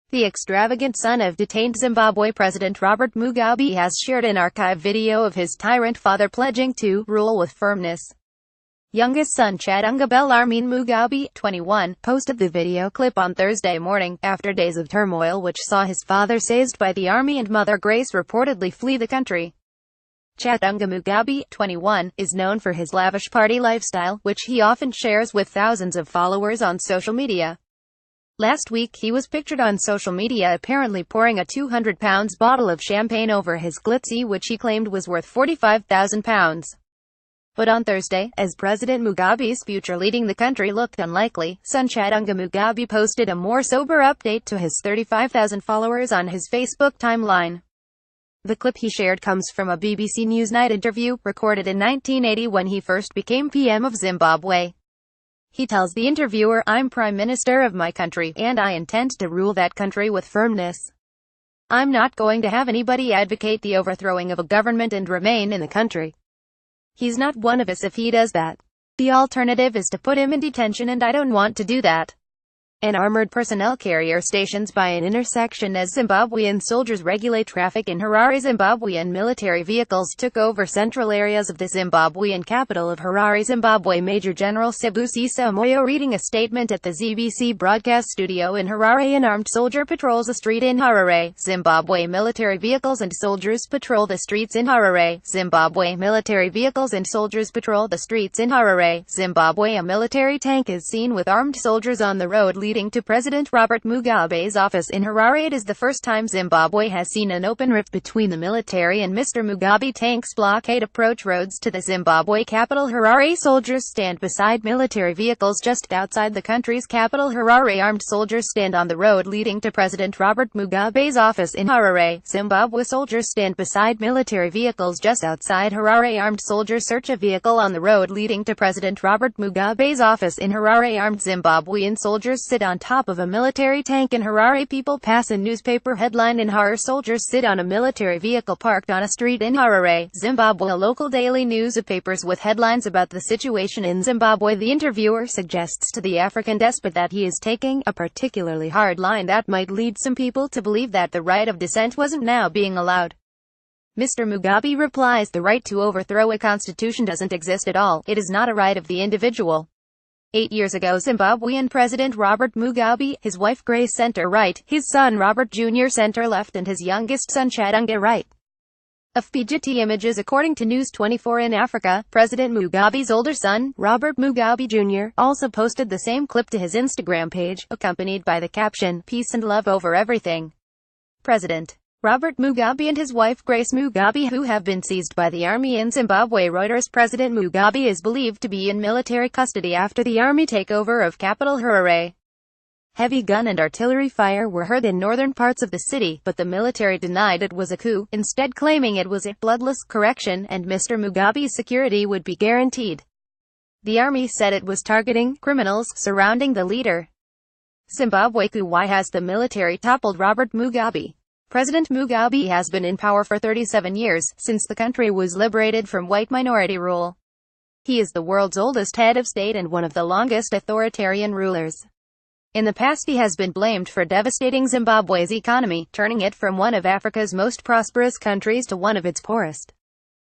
The extravagant son of detained Zimbabwe President Robert Mugabe has shared an archive video of his tyrant father pledging to rule with firmness. Youngest son Chadunga Bellarmine Mugabe, 21, posted the video clip on Thursday morning, after days of turmoil which saw his father seized by the army and mother Grace reportedly flee the country. Chadunga Mugabe, 21, is known for his lavish party lifestyle, which he often shares with thousands of followers on social media. Last week he was pictured on social media apparently pouring a £200 bottle of champagne over his glitzy, which he claimed was worth £45,000. But on Thursday, as President Mugabe's future leading the country looked unlikely, son Chadunga Mugabe posted a more sober update to his 35,000 followers on his Facebook timeline. The clip he shared comes from a BBC Newsnight interview, recorded in 1980 when he first became PM of Zimbabwe. He tells the interviewer, "I'm Prime Minister of my country, and I intend to rule that country with firmness. I'm not going to have anybody advocate the overthrowing of a government and remain in the country. He's not one of us if he does that. The alternative is to put him in detention, and I don't want to do that." An armored personnel carrier stationed by an intersection as Zimbabwean soldiers regulate traffic in Harare, Zimbabwe, and military vehicles took over central areas of the Zimbabwean capital of Harare, Zimbabwe. Major General Sebusisa Moyo reading a statement at the ZBC broadcast studio in Harare. An armed soldier patrols a street in Harare, Zimbabwe. Military vehicles and soldiers patrol the streets in Harare, Zimbabwe. Military vehicles and soldiers patrol the streets in Harare, Zimbabwe. A military tank is seen with armed soldiers on the road leading to President Robert Mugabe's office in Harare. It is the first time Zimbabwe has seen an open rift between the military and Mr. Mugabe. Tanks blockade approach roads to the Zimbabwe capital Harare. Soldiers stand beside military vehicles just outside the country's capital Harare. Armed soldiers stand on the road leading to President Robert Mugabe's office in Harare, Zimbabwe. Soldiers stand beside military vehicles just outside Harare. Armed soldiers search a vehicle on the road leading to President Robert Mugabe's office in Harare. Armed Zimbabwean soldiers sit on top of a military tank in Harare. People pass a newspaper headline in Harare. Soldiers sit on a military vehicle parked on a street in Harare, Zimbabwe. A local daily newspapers with headlines about the situation in Zimbabwe. The interviewer suggests to the African despot that he is taking a particularly hard line that might lead some people to believe that the right of dissent wasn't now being allowed. Mr. Mugabe replies, "The right to overthrow a constitution doesn't exist at all. It is not a right of the individual." 8 years ago, Zimbabwean President Robert Mugabe, his wife Grace center-right, his son Robert Jr. center-left, and his youngest son Chadunga right. Of PGT images. According to News 24 in Africa, President Mugabe's older son, Robert Mugabe Jr., also posted the same clip to his Instagram page, accompanied by the caption, "Peace and love over everything." President Robert Mugabe and his wife Grace Mugabe, who have been seized by the army in Zimbabwe. Reuters. President Mugabe is believed to be in military custody after the army takeover of capital Harare. Heavy gun and artillery fire were heard in northern parts of the city, but the military denied it was a coup, instead claiming it was a bloodless correction, and Mr. Mugabe's security would be guaranteed. The army said it was targeting criminals surrounding the leader. Zimbabwe coup. Why has the military toppled Robert Mugabe? President Mugabe has been in power for 37 years, since the country was liberated from white minority rule. He is the world's oldest head of state and one of the longest authoritarian rulers. In the past he has been blamed for devastating Zimbabwe's economy, turning it from one of Africa's most prosperous countries to one of its poorest.